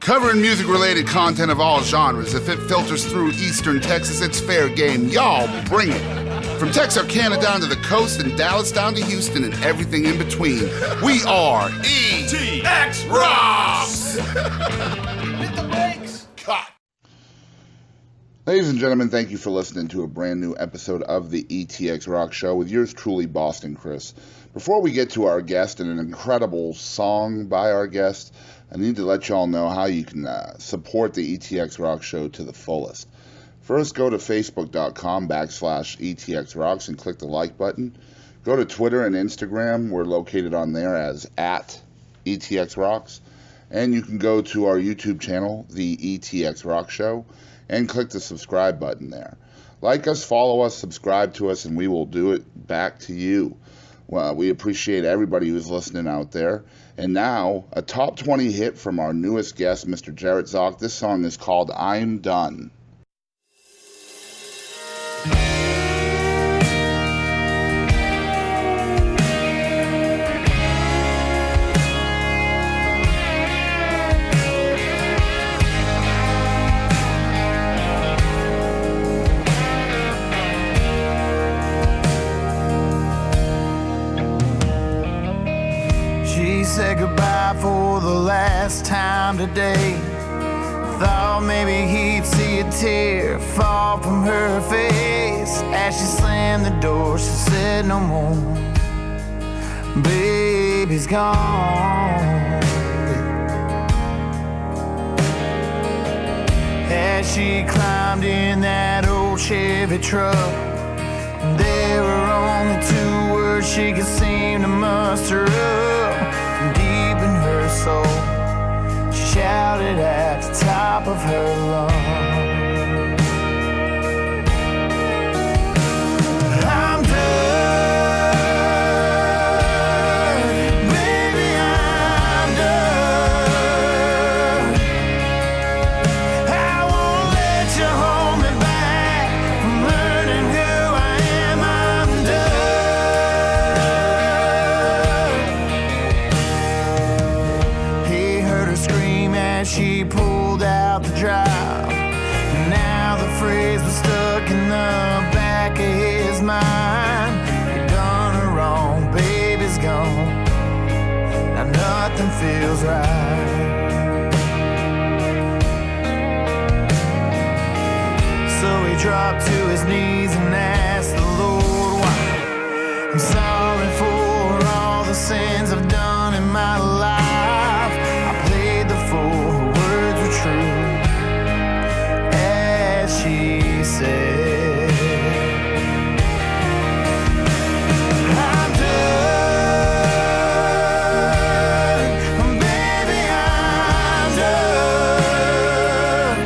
Covering music-related content of all genres. If it filters through Eastern Texas, it's fair game. Y'all bring it. From Texarkana down to the coast and Dallas down to Houston and everything in between. We are ETX ROCKS! Hit the brakes! Cut! Ladies and gentlemen, thank you for listening to a brand new episode of the ETX ROCKS Show with yours truly, Boston Chris. Before we get to our guest and an incredible song by our guest, I need to let y'all know how you can support the ETX ROCKS Show to the fullest. First, go to facebook.com/ETX ROCKS and click the like button. Go to Twitter and Instagram. We're located on there as @ETX ROCKS. And you can go to our YouTube channel, the ETX ROCKS Show, and click the subscribe button there. Like us, follow us, subscribe to us, and we will do it back to you. Well, we appreciate everybody who's listening out there. And now, a top 20 hit from our newest guest, Mr. Jerrett Zoch. This song is called I'm Done. Said goodbye for the last time today. Thought maybe he'd see a tear fall from her face. As she slammed the door, she said no more. Baby's gone. As she climbed in that old Chevy truck, there were only two words she could seem to muster up. Deep in her soul, she shouted at the top of her lungs, I'm done, baby, I'm done. I won't let you hold me back from learning who I am. I'm done. He heard her scream as she pulled out the drive. Now the phrase was stuck in the back of his mind. You done her wrong, baby's gone. Now nothing feels right. So he dropped to his knees and asked the Lord why. I'm sorry for all the sins I've done in my life. I played the fool, her words were true. As she said, I'm done, baby, I'm done.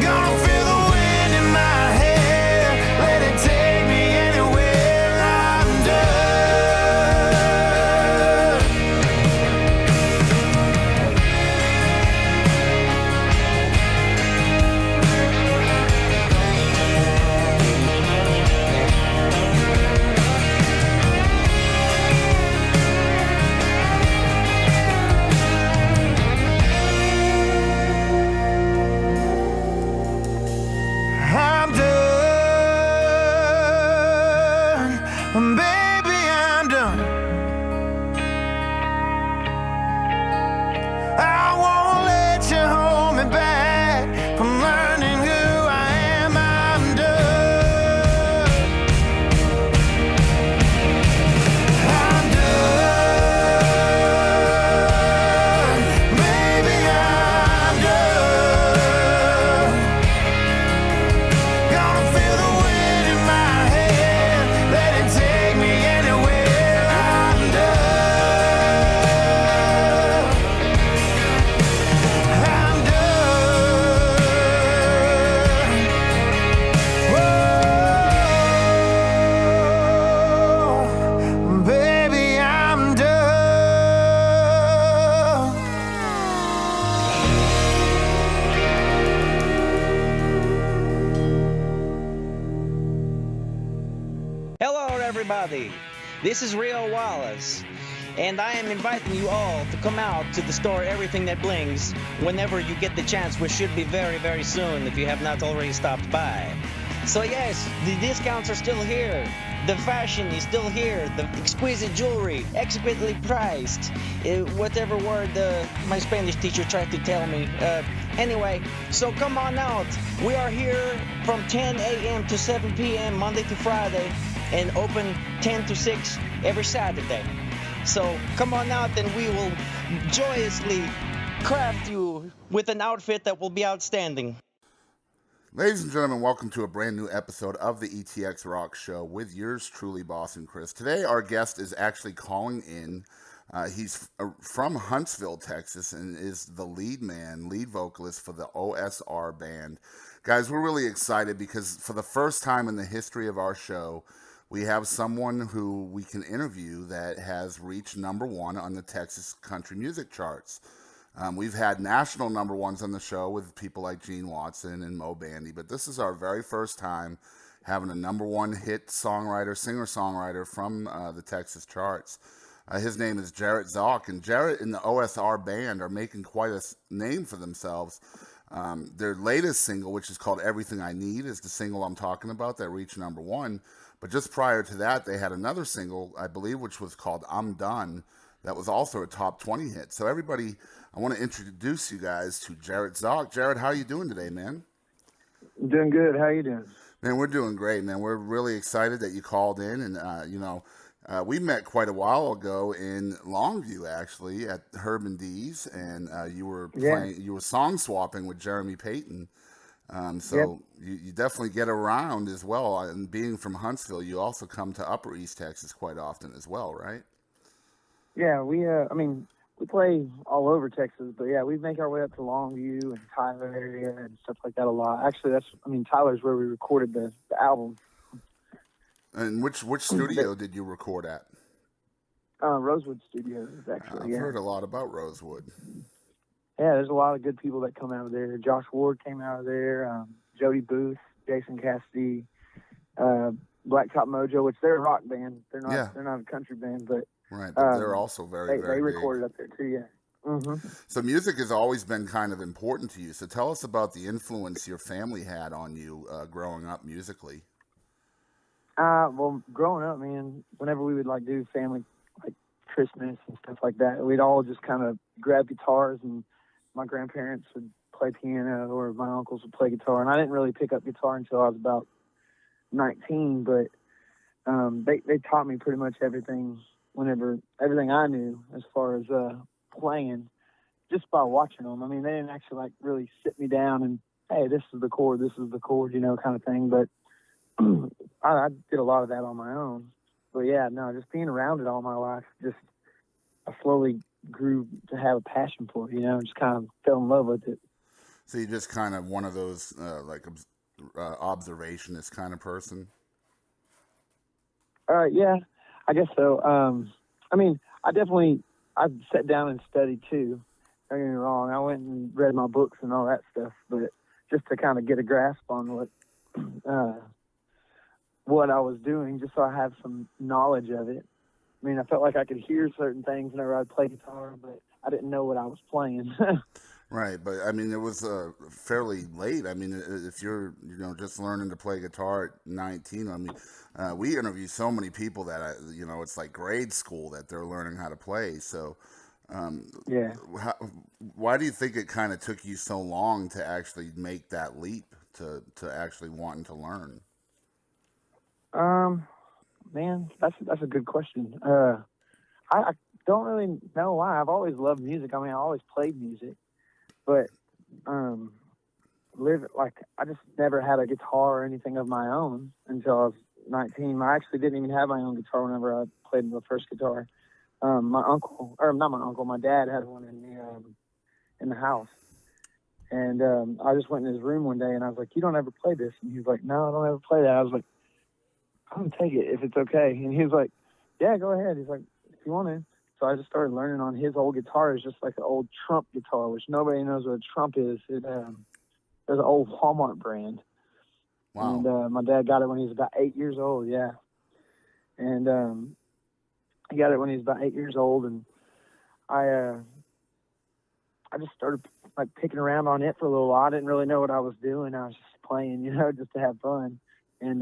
Gonna feel the wind in my hair, let it take me anywhere. I'm done. I'm done, baby, I'm done. I won't let you hold me back from learning who I am. I'm done. I'm done, baby, I'm done. Gonna feel the wind in my hair, let it take me anywhere. I'm done. I'm done. Whoa, baby, I'm done. Hello, everybody. This is Rio Wallace. And I am inviting you all to come out to the store Everything That Blings whenever you get the chance, which should be very, very soon if you have not already stopped by. So yes, the discounts are still here. The fashion is still here. The exquisite jewelry, exquisitely priced. Whatever word my Spanish teacher tried to tell me. Anyway, so come on out. We are here from 10 a.m. to 7 p.m. Monday to Friday, and open 10 to 6 every Saturday. So come on out and we will joyously craft you with an outfit that will be outstanding. Ladies and gentlemen, welcome to a brand new episode of the ETX ROCKS Show with yours truly, Boston Chris. Today, our guest is actually calling in. He's from Huntsville, Texas, and is the lead vocalist for the OSR band. Guys, we're really excited because for the first time in the history of our show, we have someone who we can interview that has reached #1 on the Texas country music charts. We've had national #1s on the show with people like Gene Watson and Mo Bandy, but this is our very first time having a #1 hit singer-songwriter from the Texas charts. His name is Jerrett Zoch, and Jerrett and the OSR band are making quite a name for themselves. Their latest single, which is called Everything I Need, is the single I'm talking about that reached #1. But just prior to that, they had another single, I believe, which was called I'm Done, that was also a top 20 hit. So everybody, I want to introduce you guys to Jerrett Zoch. Jerrett, how are you doing today, man? I'm doing good. How you doing? Man, we're doing great, man. We're really excited that you called in. And, we met quite a while ago in Longview, actually, at Herb and D's. And you were song swapping with Jeremy Payton. You definitely get around as well. And being from Huntsville, you also come to Upper East Texas quite often as well, right? Yeah, we play all over Texas, but yeah, we make our way up to Longview and Tyler area and stuff like that a lot. Actually, Tyler's where we recorded the album. And which studio did you record at? Rosewood Studios, actually. I've heard a lot about Rosewood. Yeah, there's a lot of good people that come out of there. Josh Ward came out of there, Jody Booth, Jason Cassidy, Blacktop Mojo, which they're a rock band. They're not a country band, but right, but they're also very they big. recorded up there too, yeah. Mm-hmm. So music has always been kind of important to you. So tell us about the influence your family had on you growing up musically. Well, growing up, man, whenever we would do family Christmas and stuff like that, we'd all just kind of grab guitars, and my grandparents would play piano or my uncles would play guitar. And I didn't really pick up guitar until I was about 19, but they taught me pretty much everything I knew as far as playing, just by watching them. I mean, they didn't actually really sit me down and, hey, this is the chord, kind of thing. But I did a lot of that on my own. But yeah, no, just being around it all my life, I slowly grew to have a passion for it, just kind of fell in love with it. So you're just kind of one of those observationist kind of person? Yeah, I guess so. I've sat down and studied too. Don't get me wrong. I went and read my books and all that stuff, but just to kind of get a grasp on what I was doing, just so I have some knowledge of it. I mean, I felt like I could hear certain things whenever I'd play guitar, but I didn't know what I was playing. Right, but I mean, it was fairly late. I mean, if you're just learning to play guitar at 19, I mean, we interview so many people that it's like grade school that they're learning how to play. So, yeah. Why do you think it kind of took you so long to actually make that leap to actually wanting to learn? Man, that's a good question. I don't really know why. I've always loved music. I mean, I always played music, but I just never had a guitar or anything of my own until I was 19. I actually didn't even have my own guitar whenever I played the first guitar. My dad had one in the house, and I just went in his room one day and I was like, "You don't ever play this?" And he was like, "No, I don't ever play that." I was like, "I'm gonna take it if it's okay." And he was like, "Yeah, go ahead." He's like, "If you want to." So I just started learning on his old guitar. It's just like an old Trump guitar, which nobody knows what a Trump is. It was an old Hallmark brand. Wow. And my dad got it when he was about 8 years old. Yeah. And he got it when he was about 8 years old, and I just started like picking around on it for a little while. I didn't really know what I was doing. I was just playing, just to have fun. And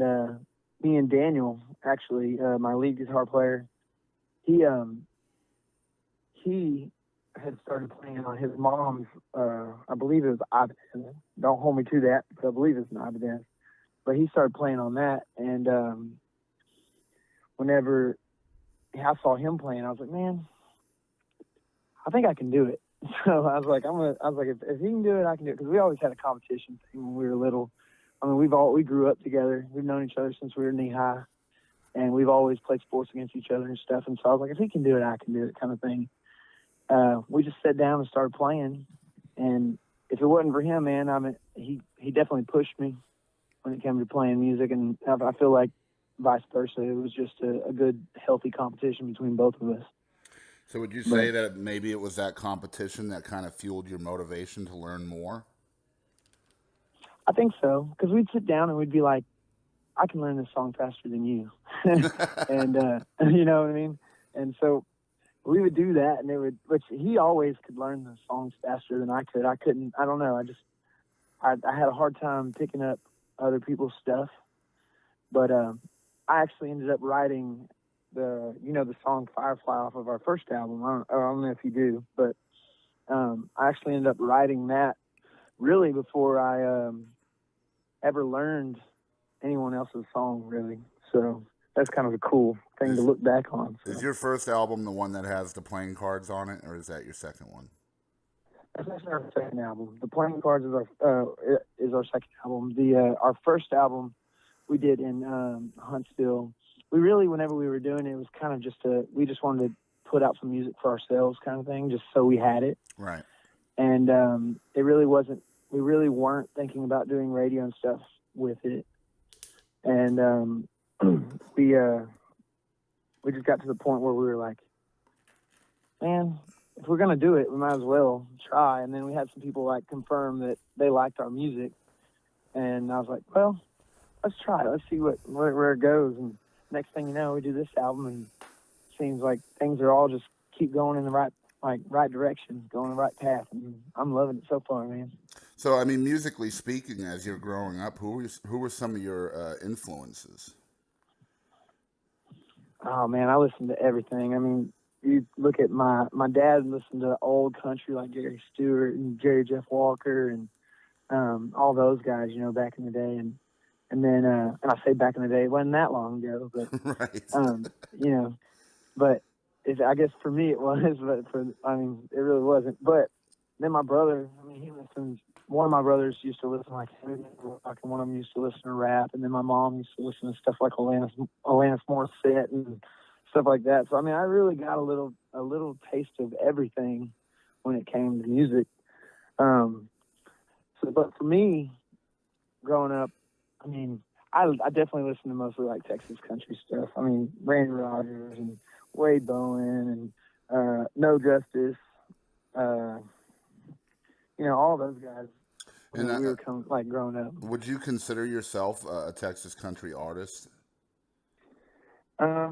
me and Daniel, actually, my lead guitar player, he had started playing on his mom's, I believe it was Ibanez. Don't hold me to that, but I believe it's an Ibanez. But he started playing on that, and whenever I saw him playing, I was like, man, I think I can do it. So I was like, if he can do it, I can do it. Because we always had a competition thing when we were little. I mean, we grew up together. We've known each other since we were knee high, and we've always played sports against each other and stuff. And so I was like, if he can do it, I can do it, kind of thing. We just sat down and started playing, and if it wasn't for him, man, I mean, he definitely pushed me when it came to playing music, and I feel like vice versa. It was just a good, healthy competition between both of us. So would you say that maybe it was that competition that kind of fueled your motivation to learn more? I think so, because we'd sit down and we'd be like, I can learn this song faster than you. And, you know what I mean? And so we would do that, and which he always could learn the songs faster than I could. I couldn't, I don't know. I had a hard time picking up other people's stuff, but I actually ended up writing the song Firefly off of our first album. I don't know if you do, but I actually ended up writing that really before I ever learned anyone else's song, really. So that's kind of a cool thing to look back on. So. Is your first album the one that has the playing cards on it, or is that your second one? That's actually our second album. The Playing Cards is our second album. Our first album we did in Huntsville. We really, whenever we were doing it, was kind of we just wanted to put out some music for ourselves, kind of thing, just so we had it. Right. And it really wasn't. We really weren't thinking about doing radio and stuff with it. And we just got to the point where we were like, man, if we're going to do it, we might as well try. And then we had some people like confirm that they liked our music. And I was like, well, let's try it. Let's see where it goes. And next thing you know, we do this album, and it seems like things are all just keep going in the right direction, going the right path. And I'm loving it so far, man. So, I mean, musically speaking, as you're growing up, who were some of your influences? Oh, man, I listen to everything. I mean, you look at my dad listened to old country like Jerry Stewart and Jerry Jeff Walker and all those guys, back in the day. And then, and I say back in the day, it wasn't that long ago, but, right. But I guess for me it was, but it really wasn't. But then my brother, one of my brothers used to listen to like heavy rock, and one of them used to listen to rap, and then my mom used to listen to stuff like Alanis Morissette and stuff like that. So I really got a little taste of everything when it came to music. But for me, growing up, I definitely listened to mostly like Texas country stuff. Randy Rogers and Wade Bowen and No Justice, all those guys. And we were growing up. Would you consider yourself a Texas country artist? I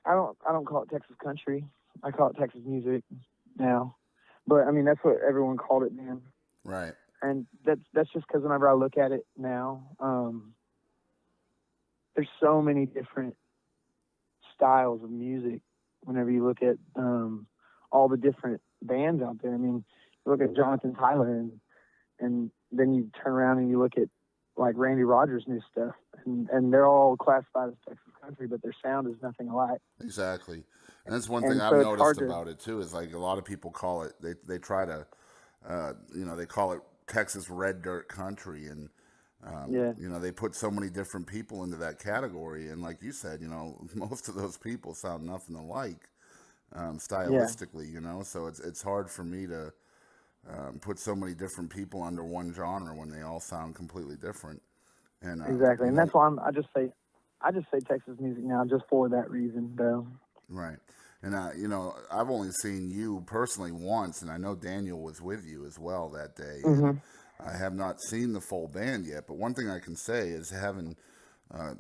don't call it Texas country. I call it Texas music now. But that's what everyone called it then. Right. And that's just because whenever I look at it now, there's so many different styles of music. Whenever you look at all the different bands out there, you look at Jonathan Tyler, and then you turn around and you look at like Randy Rogers' new stuff, and they're all classified as Texas country, but their sound is nothing alike. Exactly, and that's one thing I've noticed about it too. Is like a lot of people call it. They try to, they call it Texas red dirt country, and they put so many different people into that category, and like you said, most of those people sound nothing alike stylistically, so it's hard for me to put so many different people under one genre when they all sound completely different. And exactly, and that's why I just say Texas music now just for that reason, though. Right. And I've only seen you personally once, and I know Daniel was with you as well that day. Mm-hmm. I have not seen the full band yet, but one thing I can say is having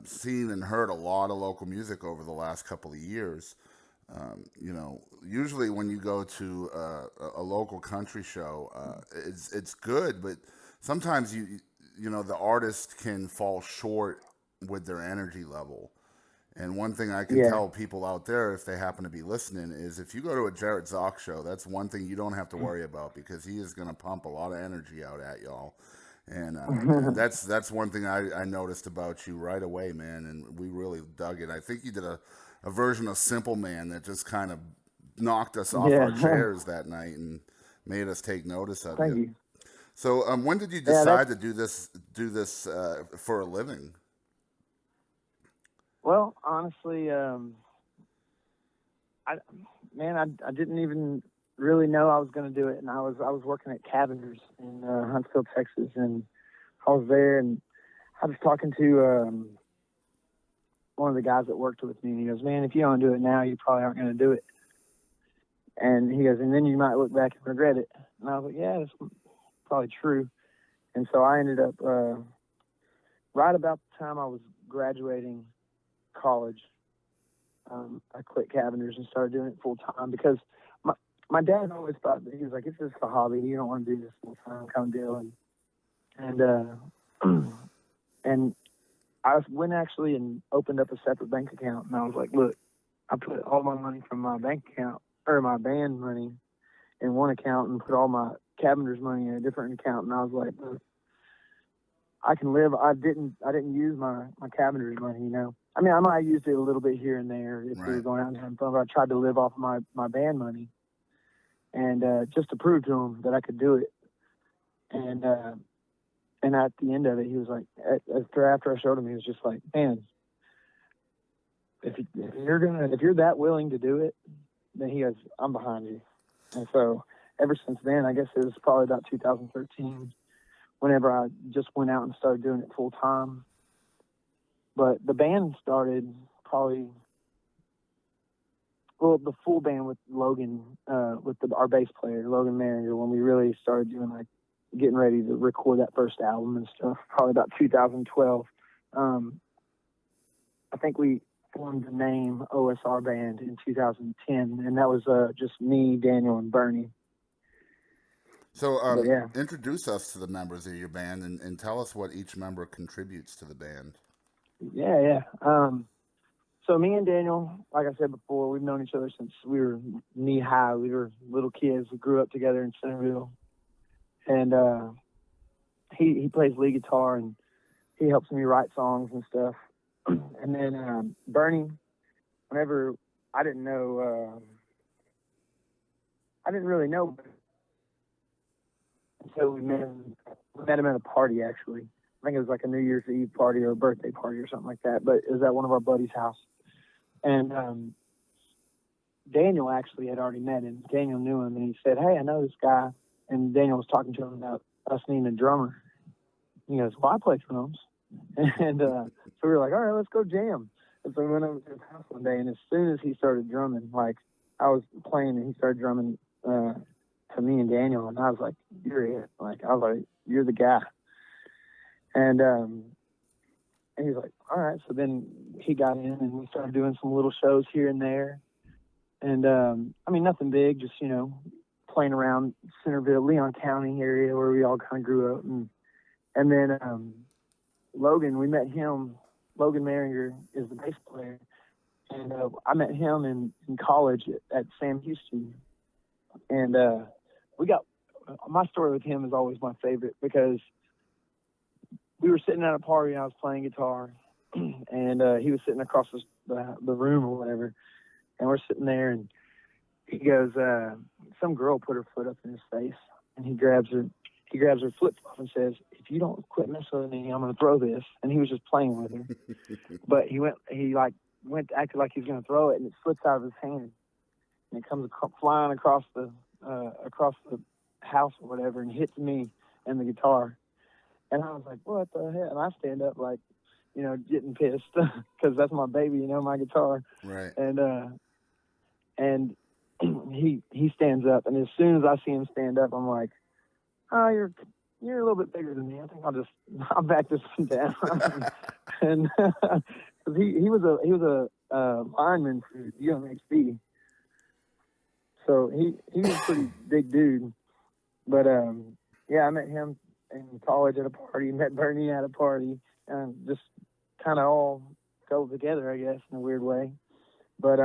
seen and heard a lot of local music over the last couple of years, Usually when you go to a local country show, it's good, but sometimes the artist can fall short with their energy level. And one thing I can Yeah. tell people out there, if they happen to be listening, is if you go to a Jerrett Zoch show, that's one thing you don't have to worry about, because he is going to pump a lot of energy out at y'all. And that's one thing I noticed about you right away, man. And we really dug it. I think you did a version of Simple Man that just kind of knocked us off our Yeah. chairs that night and made us take notice of Thank you. you. So, when did you Yeah, decide to do this for a living? Well, honestly, I didn't even really know I was going to do it, and I was working at Cavender's in Huntsville, Texas, and I was there, and I was talking to one of the guys that worked with me, and he goes, "Man, if you don't do it now, you probably aren't going to do it." And he goes, "And then you might look back and regret it." And I was like, "Yeah, that's probably true." And so I ended up right about the time I was graduating college. I quit Cavender's and started doing it full time, because my dad always thought that he was like, "It's just a hobby. You don't want to do this full time kind of deal." And and I went actually and opened up a separate bank account, and I was like, "Look, I put all my money from my bank account, or my band money, in one account, and put all my Cavender's money in a different account." And I was like, "Look, I can live." I didn't use my Cavender's money, I mean, I might have used it a little bit here and there if we were going out and having fun, but I tried to live off of my band money, and just to prove to him that I could do it. And at the end of it, he was like, after I showed him, he was just like, "Man, if you're that willing to do it," then he goes, "I'm behind you." And so ever since then, I guess it was probably about 2013, whenever I just went out and started doing it full time. But the band started probably, the full band with Logan, with our bass player, Logan Maringer, when we really started doing, like, getting ready to record that first album and stuff, probably about 2012. I think we formed the name OSR Band in 2010, and that was just me, Daniel, and Bernie. So, yeah. Introduce us to the members of your band and tell us what each member contributes to the band. Yeah. So me and Daniel, like I said before, we've known each other since we were knee high. We were little kids. We grew up together in Centerville. And he plays lead guitar, and he helps me write songs and stuff. And then Bernie, whenever I didn't really know, until we met him at a party, actually. I think it was like a New Year's Eve party or a birthday party or something like that, but it was at one of our buddies' house. And Daniel actually had already met him. Daniel knew him, and he said, "Hey, I know this guy." And Daniel was talking to him about us needing a drummer. He goes, "Well, I play drums." And so we were like, "All right, let's go jam." And so we went over to his house one day, and as soon as he started drumming, like, I was playing and he started drumming to me and Daniel, and I was like, "You're it." Like, I was like, "You're the guy." And he's like, "All right." So then he got in, and we started doing some little shows here and there. And I mean, nothing big, just, playing around Centerville, Leon County area where we all kind of grew up. And then Logan, we met him. Logan Maringer is the bass player. And I met him in college at Sam Houston. And my story with him is always my favorite, because we were sitting at a party and I was playing guitar, and he was sitting across the room or whatever. And we're sitting there, and he goes, some girl put her foot up in his face, and he grabs her flip flop and says, "If you don't quit messing with me, I'm going to throw this." And he was just playing with her. But he acted like he was going to throw it, and it slips out of his hand, and it comes flying across the house or whatever, and hits me and the guitar. And I was like, "What the hell?" And I stand up, like, getting pissed, because that's my baby, my guitar. Right. And he stands up, and as soon as I see him stand up, I'm like, "Oh, you're a little bit bigger than me. I think I'll back this one down." And cause he was a lineman for UMHB, So he was a pretty big dude. But yeah, I met him in college at a party, met Bernie at a party, and just kind of all fell together, I guess, in a weird way. But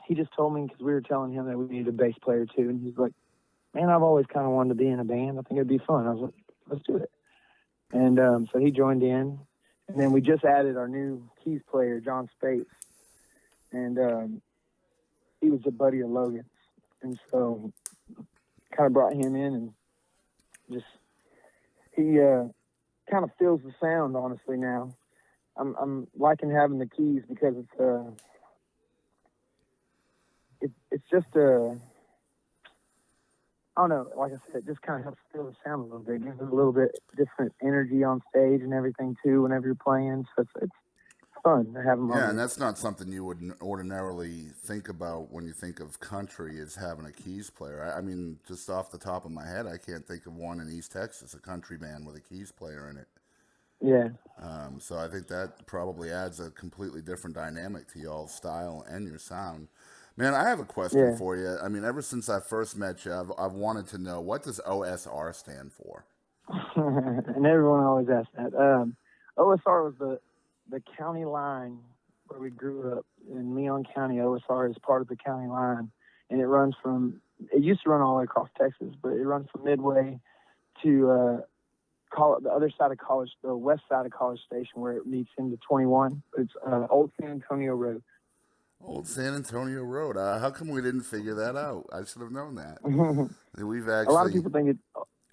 he just told me, because we were telling him that we needed a bass player too, and he's like, man, I've always kind of wanted to be in a band. I think it'd be fun. I was like, let's do it. And so he joined in, and then we just added our new keys player, John Spates, and he was a buddy of Logan's, and so kind of brought him in, and just he kind of fills the sound. Honestly, now I'm liking having the keys because it's just I don't know, like I said, it just kind of helps fill the sound a little bit. It gives it a little bit different energy on stage and everything, too, whenever you're playing. So it's fun to have them on. Yeah, and that's not something you would ordinarily think about when you think of country, is having a keys player. I mean, just off the top of my head, I can't think of one in East Texas, a country band with a keys player in it. Yeah. So I think that probably adds a completely different dynamic to y'all's style and your sound. Man, I have a question for you. I mean, ever since I first met you, I've wanted to know, what does OSR stand for? And everyone always asks that. OSR was the county line where we grew up in Leon County. OSR is part of the county line, and it used to run all the way across Texas, but it runs from Midway to the other side of College, the west side of College Station, where it meets into 21. It's Old San Antonio Road. Old San Antonio Road. How come we didn't figure that out? I should have known that. We've actually. A lot of people think it's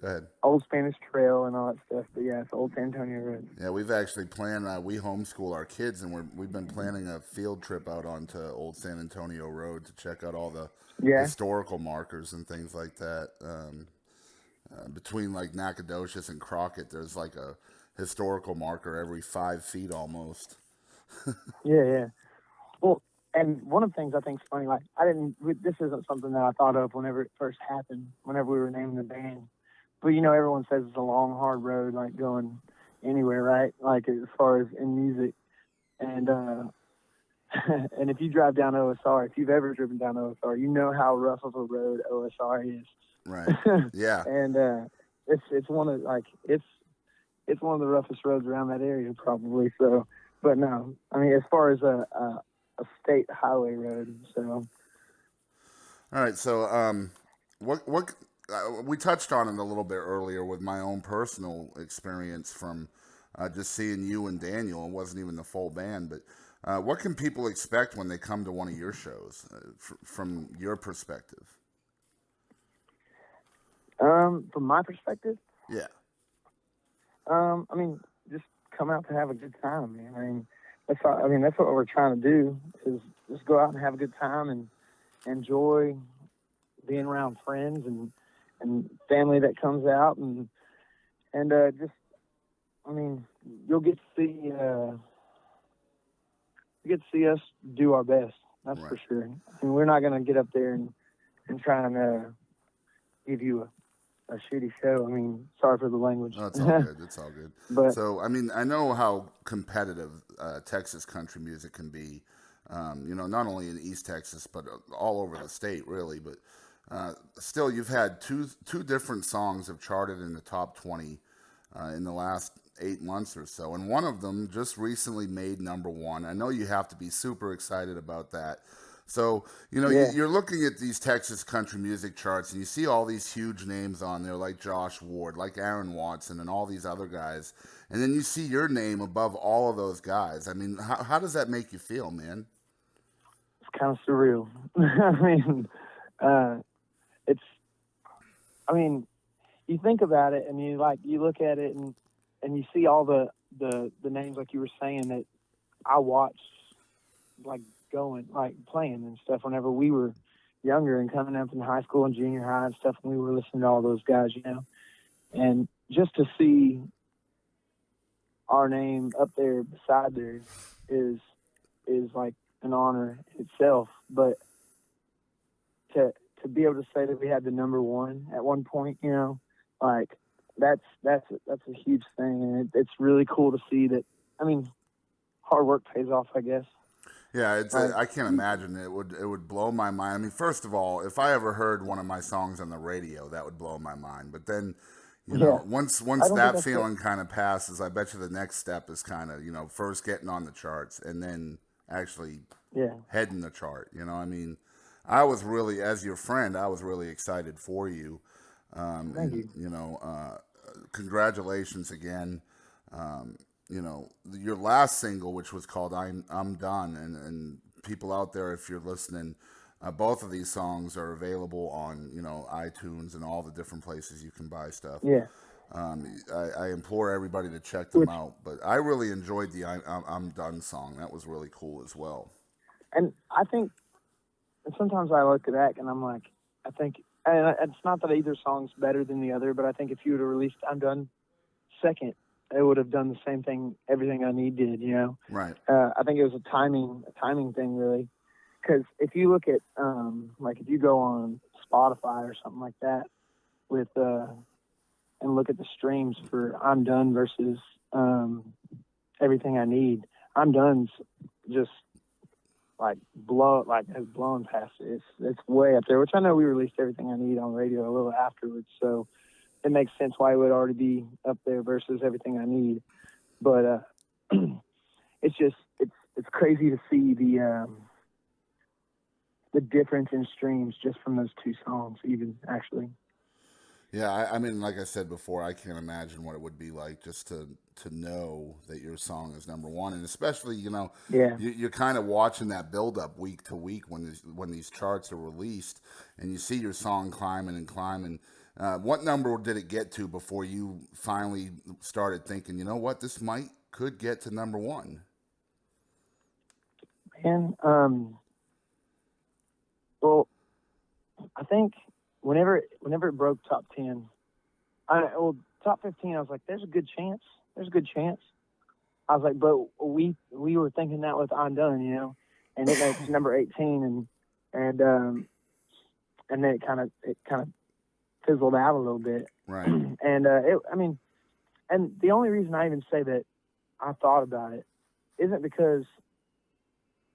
Go ahead. Old Spanish Trail and all that stuff, but yeah, it's Old San Antonio Road. Yeah, we've actually planned. We homeschool our kids, and we've been planning a field trip out onto Old San Antonio Road to check out all the historical markers and things like that. Between like Nacogdoches and Crockett, there's like a historical marker every 5 feet almost. Yeah. Well, and one of the things I think is funny, like this isn't something that I thought of whenever it first happened, whenever we were naming the band. But, everyone says it's a long, hard road, like going anywhere, right? Like as far as in music. And and if you drive down OSR, if you've ever driven down OSR, you know how rough of a road OSR is. Right. Yeah. And it's one of it's one of the roughest roads around that area, probably. So, but no, I mean, as far as a state highway road. So. All right. So, what we touched on it a little bit earlier with my own personal experience from just seeing you and Daniel. It wasn't even the full band, but what can people expect when they come to one of your shows from your perspective? From my perspective? Yeah. I mean, just come out to have a good time, man. I mean, that's what we're trying to do, is just go out and have a good time and enjoy being around friends and family that comes out and just, I mean, you'll get to see us do our best. That's for sure. I mean, we're not going to get up there and try and give you a shitty show. I mean, sorry for the language. No, it's all good. It's all good. But, so, I mean, I know how competitive Texas country music can be, not only in East Texas, but all over the state, really. But still, you've had two different songs have charted in the top 20 in the last 8 months or so. And one of them just recently made #1. I know you have to be super excited about that. So, you're looking at these Texas country music charts, and you see all these huge names on there, like Josh Ward, like Aaron Watson, and all these other guys. And then you see your name above all of those guys. I mean, how does that make you feel, man? It's kind of surreal. I mean, you think about it, and you look at it, and you see all the names, like you were saying, that I watched, playing and stuff whenever we were younger and coming up in high school and junior high and stuff, when we were listening to all those guys, and just to see our name up there beside theirs is like an honor itself. But to be able to say that we had the #1 at one point, that's a huge thing, and it's really cool to see that. I mean, hard work pays off, I guess. Yeah, Like, I can't imagine it would blow my mind. I mean, first of all, if I ever heard one of my songs on the radio, that would blow my mind. But then, you know, yeah, once I don't think that that's it. feeling kind of passes, I bet you the next step is kind of, you know, first getting on the charts and then actually Yeah, heading the chart. You know, I mean, I was really, as your friend, I was really excited for you. thank And you. you know, congratulations again. You know, your last single, which was called I'm Done," and people out there, if you're listening, both of these songs are available on, you know, iTunes and all the different places you can buy stuff. Yeah, I implore everybody to check them which out. But I really enjoyed the I'm Done" song. That was really cool as well. and I think and sometimes I look back and I'm like, I think, and it's not that either song's better than the other, but I think if you would have released I'm Done second, it would have done the same thing Everything I Need did, you know? Right. I think it was a timing thing, really. Because if you look at, like, if you go on Spotify or something like that with, and look at the streams for I'm Done versus Everything I Need, I'm Done's just has blown past it. It's way up there, which I know we released Everything I Need on radio a little afterwards, so it makes sense why it would already be up there versus Everything I Need. But it's just it's crazy to see the difference in streams just from those two songs, even actually. Yeah, I mean, like I said before, I can't imagine what it would be like just to know that your song is number one, and especially, you know, Yeah. you're kind of watching that build up week to week when these charts are released, and you see your song climbing and climbing. What number did it get to before you finally started thinking, you know what, this could get to number one? And well, I think whenever it broke top 10, top 15, I was like, there's a good chance. There's a good chance. I was like, but we were thinking that with I'm Done, you know, and it makes number 18, and then it kind of fizzled out a little bit. Right. And and the only reason I even say that I thought about it isn't because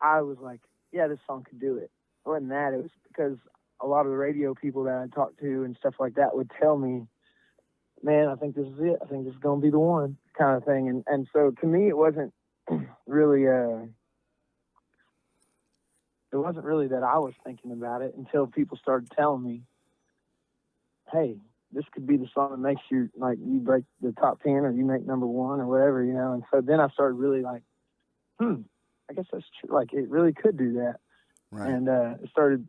I was like, yeah, this song could do it. It wasn't that. It was because a lot of the radio people that I talked to and stuff like that would tell me, man, I think this is it. I think this is going to be the one, kind of thing. And so to me, it wasn't really that I was thinking about it until people started telling me, hey, this could be the song that makes you, like, you break the top 10 or you make number one or whatever, you know. And so then I started really like, I guess that's true. Like, it really could do that. Right. And it started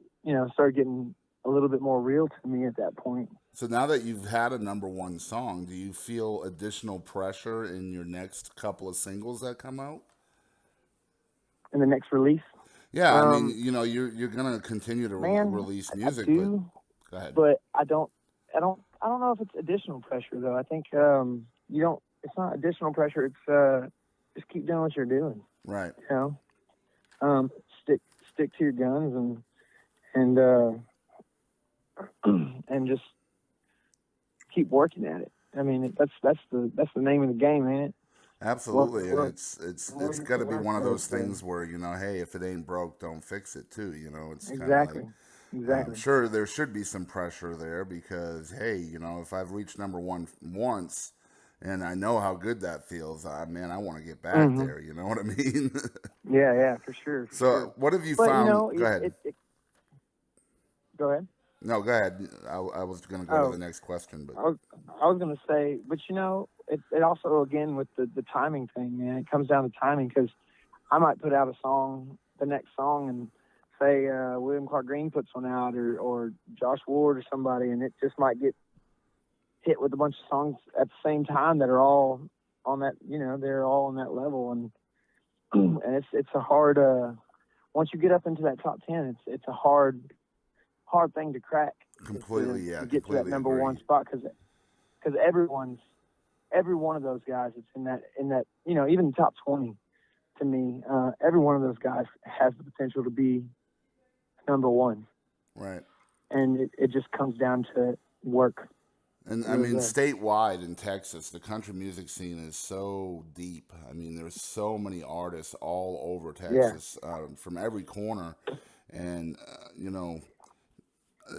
getting a little bit more real to me at that point. So now that you've had a number one song, do you feel additional pressure in your next couple of singles that come out? In the next release? Yeah, I mean, you know, you're gonna continue to release music, I do, but go ahead. But I don't know if it's additional pressure though. I think it's not additional pressure. It's just keep doing what you're doing. Right. You know, stick to your guns and and just keep working at it. I mean, that's the name of the game, ain't it? Absolutely, and it's got to be one of those things where, you know, hey, if it ain't broke, don't fix it too. You know, it's exactly. I'm sure there should be some pressure there because, hey, you know, if I've reached number one once and I know how good that feels, man, I want to get back there. You know what I mean? Yeah, for sure. What have you found? You know, go ahead. Go ahead. No, go ahead. I was going to go to the next question, but I was going to say, but you know, it also, again, with the timing thing, man, it comes down to timing, because I might put out a song, the next song, and say William Clark Green puts one out, or Josh Ward or somebody, and it just might get hit with a bunch of songs at the same time that are all on that, you know, they're all on that level, and it's a hard, once you get up into that top 10, it's a hard thing to crack. Completely, to get to that number one spot, because every one of those guys that's in that, you know, even the top 20, to me, every one of those guys has the potential to be number one. Right. And it just comes down to work. And I mean, statewide in Texas, the country music scene is so deep. I mean, there's so many artists all over Texas, from every corner, and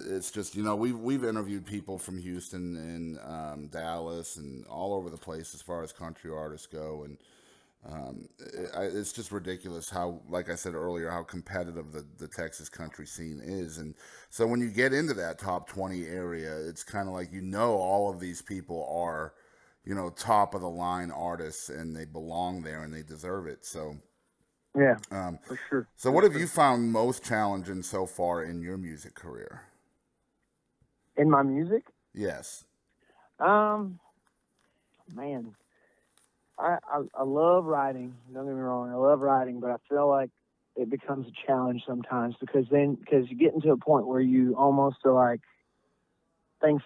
it's just we've interviewed people from Houston and Dallas and all over the place as far as country artists go, and it's just ridiculous how, like I said earlier, how competitive the Texas country scene is. And so when you get into that top 20 area, it's kind of like, all of these people are, top of the line artists, and they belong there and they deserve it. So, yeah, for sure. So what have you found most challenging so far in your music career? In my music? Yes. Man, I love writing. Don't get me wrong, I love writing, but I feel like it becomes a challenge sometimes because you get into a point where you almost are like, things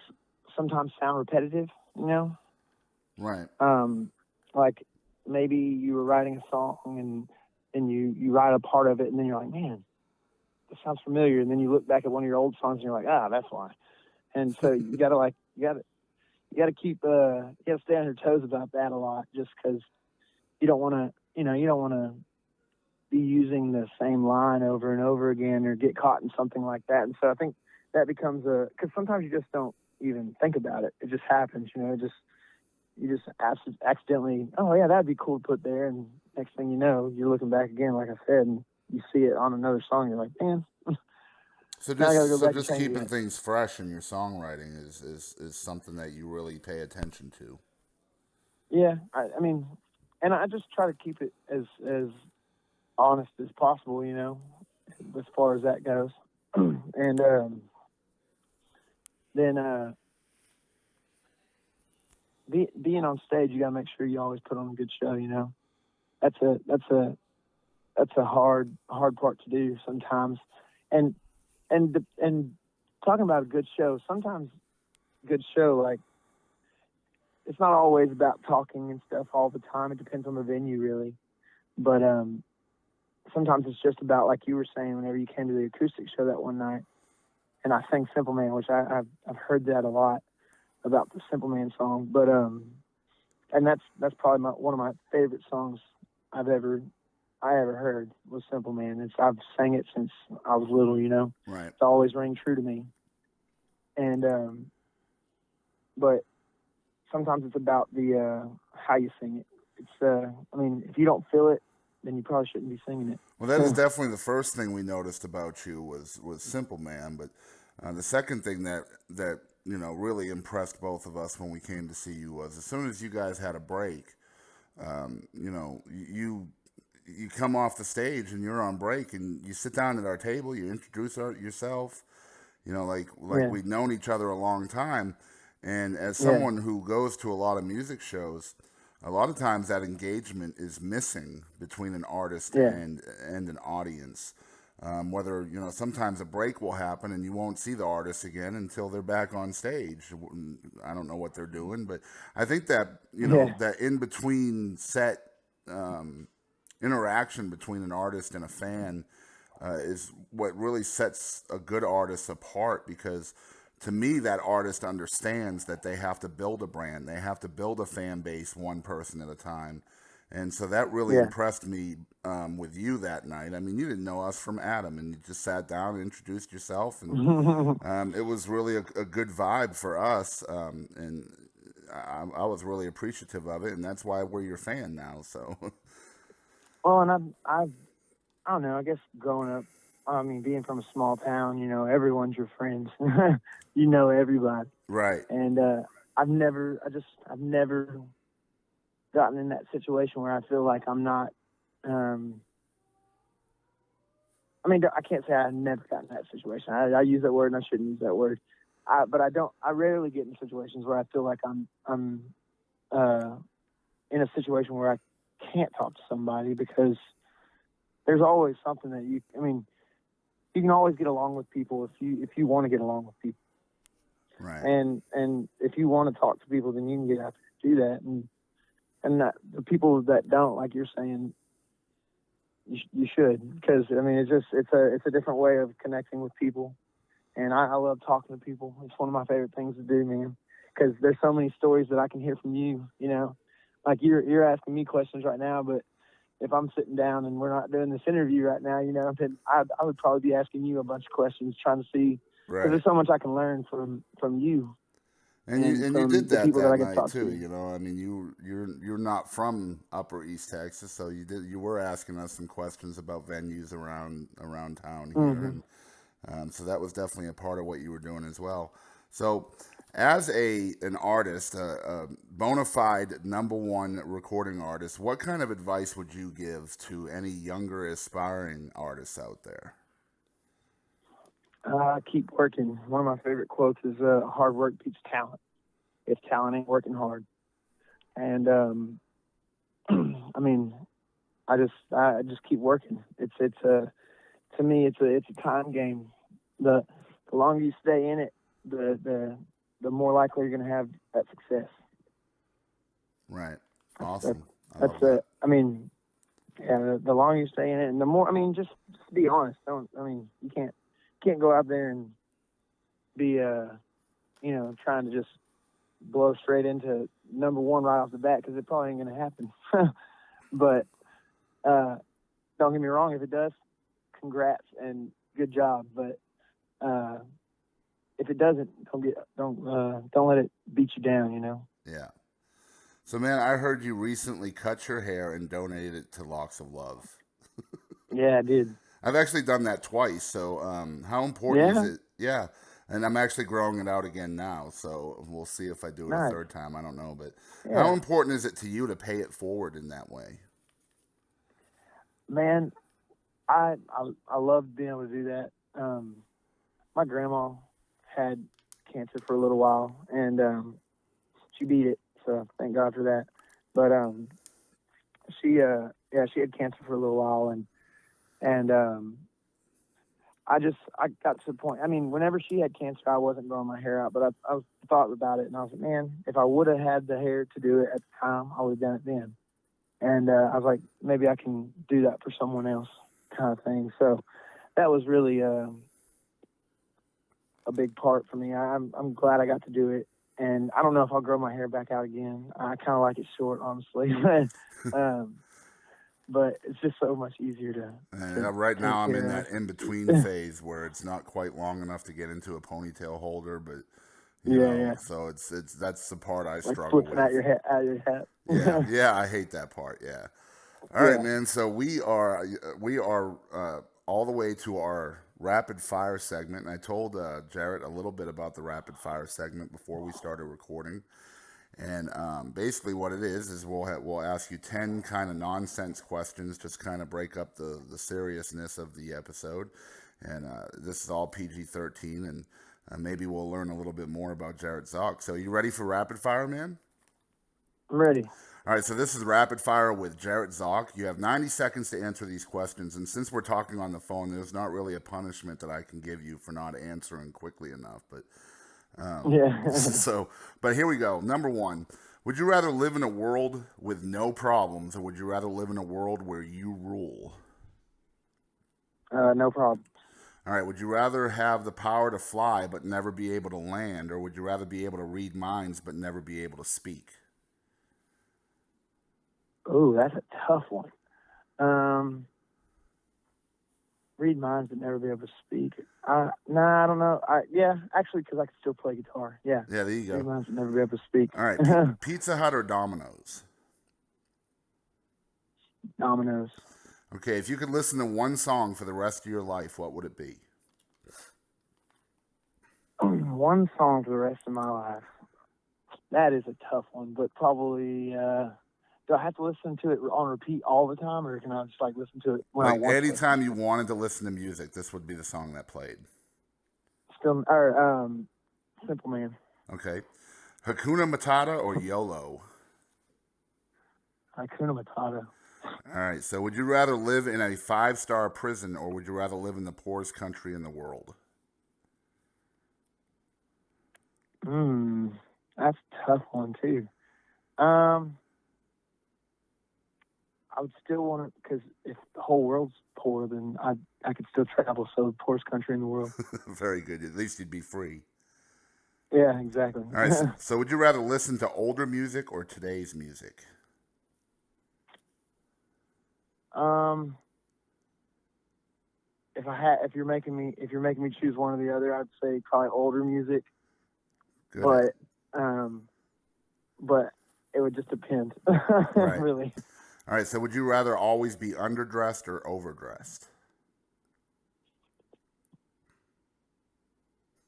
sometimes sound repetitive, Right. Like maybe you were writing a song and you write a part of it, and then you're like, man, this sounds familiar, and then you look back at one of your old songs and you're like, that's why. And so you gotta keep you gotta stay on your toes about that a lot, just because you don't want to be using the same line over and over again or get caught in something like that. And so I think that becomes because sometimes you just don't even think about it. It just happens, you just accidentally, oh yeah, that'd be cool to put there, and next thing you know, you're looking back again, like I said, and you see it on another song. You're like, man. So just keeping things fresh in your songwriting is something that you really pay attention to. Yeah, I mean, and I just try to keep it as honest as possible, as far as that goes. And then being on stage, you gotta make sure you always put on a good show. That's a hard part to do sometimes, and talking about a good show, sometimes a good show, like, it's not always about talking and stuff all the time. It depends on the venue, really. But sometimes it's just about, like you were saying, whenever you came to the acoustic show that one night, and I sang Simple Man, which I've heard that a lot about the Simple Man song. But and that's probably one of my favorite songs I ever heard was Simple Man. I've sang it since I was little, Right. It's always rang true to me. And but sometimes it's about the how you sing it. It's if you don't feel it, then you probably shouldn't be singing it. Well, that is definitely the first thing we noticed about you was Simple Man. But the second thing that really impressed both of us when we came to see you was, as soon as you guys had a break, you come off the stage and you're on break and you sit down at our table, you introduce yourself, like we've known each other a long time. And as someone who goes to a lot of music shows, a lot of times that engagement is missing between an artist and an audience. Whether, sometimes a break will happen and you won't see the artist again until they're back on stage. I don't know what they're doing, but I think that, that in between set, interaction between an artist and a fan is what really sets a good artist apart, because to me, that artist understands that they have to build a brand. They have to build a fan base one person at a time. And so that really impressed me with you that night. I mean, you didn't know us from Adam, and you just sat down and introduced yourself. And it was really a good vibe for us. And I was really appreciative of it. And that's why we're your fan now. So. Well, and I don't know, I guess growing up, being from a small town, everyone's your friends. You know everybody. Right. And I've never gotten in that situation where I feel like I'm not, I can't say I've never gotten in that situation. I use that word and I shouldn't use that word. But I rarely get in situations where I feel like I'm in a situation where I can't talk to somebody, because there's always something that you can always get along with people if you want to get along with people. Right. And if you want to talk to people, then you can get out there and do that. And the people that don't, like you're saying, you should, because it's a different way of connecting with people. And I love talking to people. It's one of my favorite things to do, man. because there's so many stories that I can hear from you. You know, like you're asking me questions right now, but if I'm sitting down and we're not doing this interview right now, you know, then I would probably be asking you a bunch of questions, trying to see, because there's so much I can learn from you. And you did that night too. To. You know, I mean, you're not from Upper East Texas, so you were asking us some questions about venues around town here, Mm-hmm. and so that was definitely a part of what you were doing as well. So, as an artist, a bona fide #1 recording artist, what kind of advice would you give to any younger aspiring artists out there? Keep working. One of my favorite quotes is hard work beats talent if talent ain't working hard. And I mean, I just keep working. It's to me it's a time game. The longer you stay in it, the more likely you're going to have that success. Right. Awesome. I mean, yeah, the longer you stay in it, and the more, I mean, just be honest. You can't go out there and be, trying to just blow straight into #1 right off the bat, because it probably ain't going to happen. But don't get me wrong, if it does, congrats and good job. But if it doesn't, don't let it beat you down, you know? Yeah. So, man, I heard you recently cut your hair and donated it to Locks of Love. Yeah, I did. I've actually done that twice. So, how important is it? Yeah. And I'm actually growing it out again now. So we'll see if I do it a third time. I don't know. But how important is it to you to pay it forward in that way? Man, I love being able to do that. My grandma had cancer for a little while, and she beat it. So thank God for that. But she had cancer for a little while, and I got to the point. I mean, whenever she had cancer, I wasn't growing my hair out, but I thought about it, and I was like, man, if I would have had the hair to do it at the time, I would have done it then. And I was like, maybe I can do that for someone else, kind of thing. So that was really a big part for me. I'm glad I got to do it. And I don't know if I'll grow my hair back out again. I kind of like it short, honestly. But it's just so much easier to right now I'm in that in-between phase where it's not quite long enough to get into a ponytail holder, but you know, so it's that's the part I struggle with. Out your hat. Yeah, I hate that part. Yeah. All right, man. So we are all the way to our rapid fire segment, and I told Jerrett a little bit about the rapid fire segment before we started recording. And basically what it is we'll ask you 10 kind of nonsense questions, just kind of break up the seriousness of the episode. And this is all PG-13, and maybe we'll learn a little bit more about Jerrett Zoch. So you ready for rapid fire, man? I'm ready. All right, so this is rapid fire with Jerrett Zoch. You have 90 seconds to answer these questions, and since we're talking on the phone, there's not really a punishment that I can give you for not answering quickly enough, but but here we go. #1, would you rather live in a world with no problems, or would you rather live in a world where you rule? No problem. All right, would you rather have the power to fly but never be able to land, or would you rather be able to read minds but never be able to speak? Oh, that's a tough one. Read minds but never be able to speak. I don't know. Actually, because I can still play guitar. Yeah. Yeah, there you go. Read minds but never be able to speak. All right, Pizza Hut or Domino's? Domino's. Okay, if you could listen to one song for the rest of your life, what would it be? One song for the rest of my life. That is a tough one, but probably... do I have to listen to it on repeat all the time, or can I just listen to it when I want to? Anytime you wanted to listen to music, this would be the song that played. Simple Man. Okay. Hakuna Matata or YOLO? Hakuna Matata. All right. So would you rather live in a 5-star prison, or would you rather live in the poorest country in the world? That's a tough one, too. I would still want it, because if the whole world's poor, then I could still travel. So the poorest country in the world. Very good. At least you'd be free. Yeah, exactly. All right. So would you rather listen to older music or today's music? If you're making me choose one or the other, I'd say probably older music. Good. But it would just depend. Right. Really. All right. So would you rather always be underdressed or overdressed?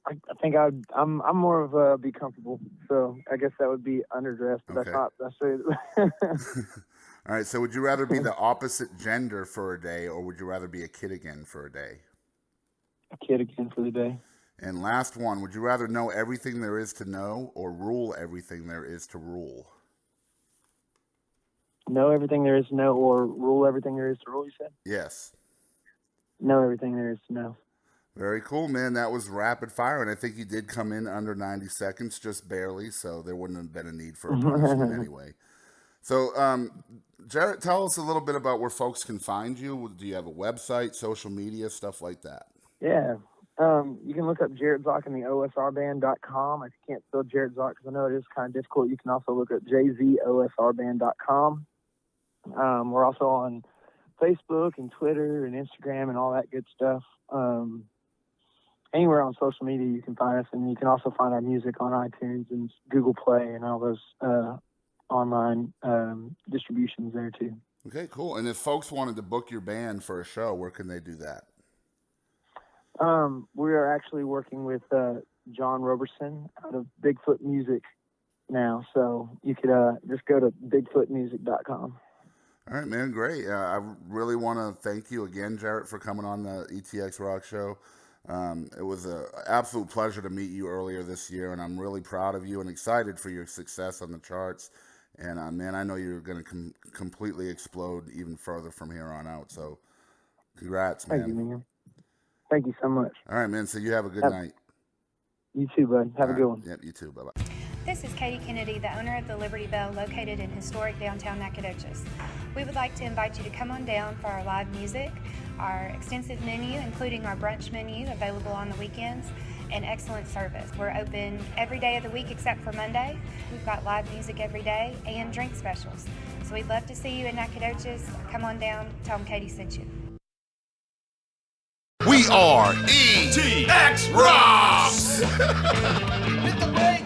I think I'm more of a be comfortable, so I guess that would be underdressed. But Okay. that's it. All right. So would you rather be the opposite gender for a day, or would you rather be a kid again for a day? A kid again for the day. And last one, would you rather know everything there is to know or rule everything there is to rule? Know everything there is to know or rule everything there is to rule, you said? Yes. Know everything there is to know. Very cool, man. That was rapid fire, and I think you did come in under 90 seconds, just barely, so there wouldn't have been a need for a punishment anyway. So, Jerrett, tell us a little bit about where folks can find you. Do you have a website, social media, stuff like that? Yeah. You can look up Jerrett Zoch in the osrband.com. If you can't spell Jerrett Zoch, because I know it is kind of difficult, you can also look up jzosrband.com. We're also on Facebook and Twitter and Instagram and all that good stuff. Anywhere on social media you can find us, and you can also find our music on iTunes and Google Play and all those online distributions there too. Okay, cool. And if folks wanted to book your band for a show, where can they do that? We are actually working with John Roberson out of Bigfoot Music now, so you could just go to bigfootmusic.com. All right, man, great. I really want to thank you again, Jerrett, for coming on the ETX Rock Show. It was an absolute pleasure to meet you earlier this year, and I'm really proud of you and excited for your success on the charts. And, man, I know you're going to completely explode even further from here on out. So congrats, man. Thank you, man. Thank you so much. All right, man. So you have a good night. You too, bud. Have a good one. Yep, you too. Bye-bye. This is Katie Kennedy, the owner of the Liberty Bell located in historic downtown Nacogdoches. We would like to invite you to come on down for our live music, our extensive menu, including our brunch menu available on the weekends, and excellent service. We're open every day of the week except for Monday. We've got live music every day and drink specials. So we'd love to see you in Nacogdoches. Come on down, tell them Katie sent you. We are ETX Rocks! Hit the brakes!